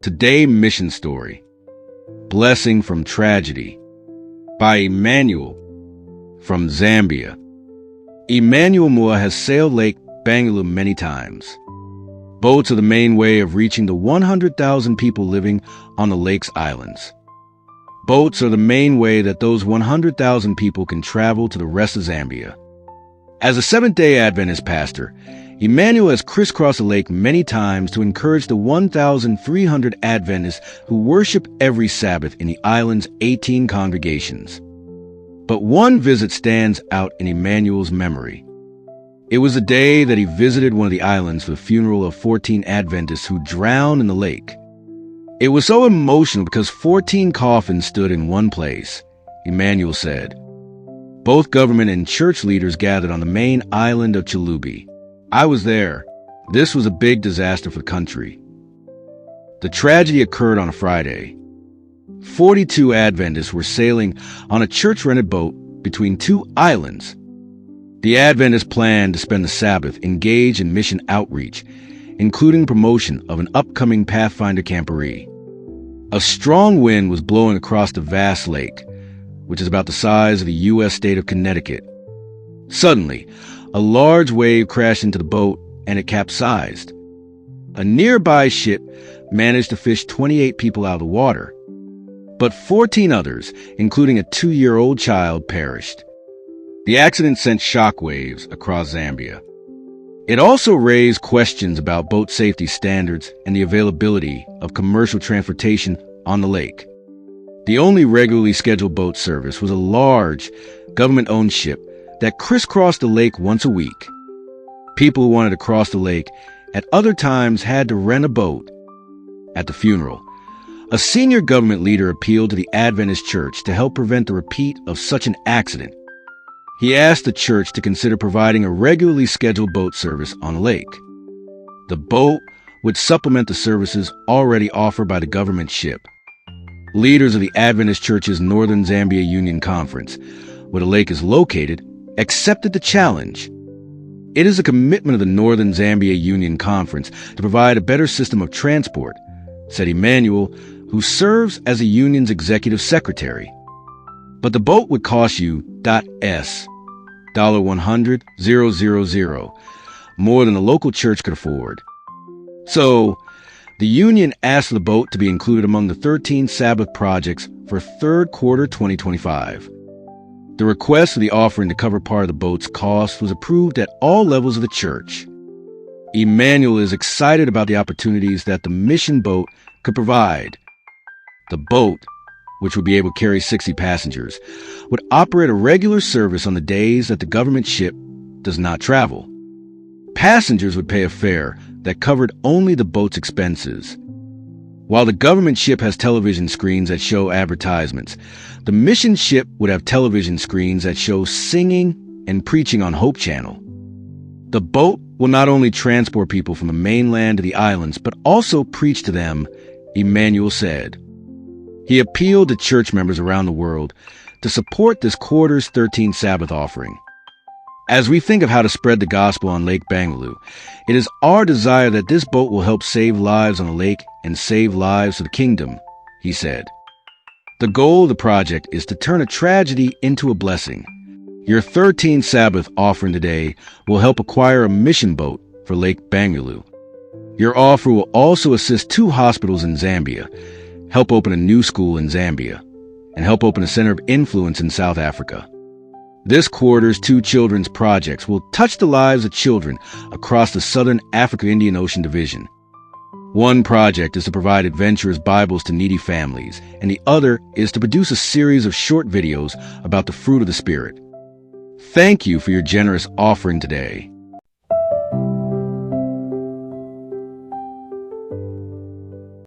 Today Mission Story, Blessing from Tragedy, by Emmanuel from Zambia. Emmanuel Moore has sailed Lake Bangalow many times. Boats are the main way of reaching the 100,000 people living on the lake's islands. Boats are the main way that those 100,000 people can travel to the rest of Zambia. As a Seventh-day Adventist pastor, Emmanuel has crisscrossed the lake many times to encourage the 1,300 Adventists who worship every Sabbath in the island's 18 congregations. But one visit stands out in Emmanuel's memory. It was the day that he visited one of the islands for the funeral of 14 Adventists who drowned in the lake. It was so emotional because 14 coffins stood in one place, Emmanuel said. Both government and church leaders gathered on the main island of Chalubi. I was there. This was a big disaster for the country. The tragedy occurred on a Friday. 42 Adventists were sailing on a church-rented boat between two islands. The Adventists planned to spend the Sabbath engaged in mission outreach, including promotion of an upcoming Pathfinder camporee. A strong wind was blowing across the vast lake, which is about the size of the U.S. state of Connecticut. Suddenly, a large wave crashed into the boat and it capsized. A nearby ship managed to fish 28 people out of the water, but 14 others, including a 2-year-old child, perished. The accident sent shockwaves across Zambia. It also raised questions about boat safety standards and the availability of commercial transportation on the lake. The only regularly scheduled boat service was a large, government-owned ship that crisscrossed the lake once a week. People who wanted to cross the lake at other times had to rent a boat. At the funeral, a senior government leader appealed to the Adventist Church to help prevent the repeat of such an accident. He asked the church to consider providing a regularly scheduled boat service on the lake. The boat would supplement the services already offered by the government ship. Leaders of the Adventist Church's Northern Zambia Union Conference, where the lake is located, accepted the challenge. It is a commitment of the Northern Zambia Union Conference to provide a better system of transport, said Emmanuel, who serves as the union's executive secretary. But the boat would cost you $100,000 more than the local church could afford. So, the union asked for the boat to be included among the 13 Sabbath projects for third quarter 2025. The request for the offering to cover part of the boat's cost was approved at all levels of the church. Emmanuel is excited about the opportunities that the mission boat could provide. The boat, which would be able to carry 60 passengers, would operate a regular service on the days that the government ship does not travel. Passengers would pay a fare that covered only the boat's expenses. While the government ship has television screens that show advertisements, the mission ship would have television screens that show singing and preaching on Hope Channel. The boat will not only transport people from the mainland to the islands, but also preach to them, Emmanuel said. He appealed to church members around the world to support this quarter's 13th Sabbath offering. As we think of how to spread the gospel on Lake Bangalow, it is our desire that this boat will help save lives on the lake and save lives for the kingdom, he said. The goal of the project is to turn a tragedy into a blessing. Your 13th Sabbath offering today will help acquire a mission boat for Lake Bangalow. Your offer will also assist 2 hospitals in Zambia, help open a new school in Zambia, and help open a center of influence in South Africa. This quarter's 2 children's projects will touch the lives of children across the Southern Africa-Indian Ocean Division. One project is to provide adventurous Bibles to needy families, and the other is to produce a series of short videos about the fruit of the Spirit. Thank you for your generous offering today.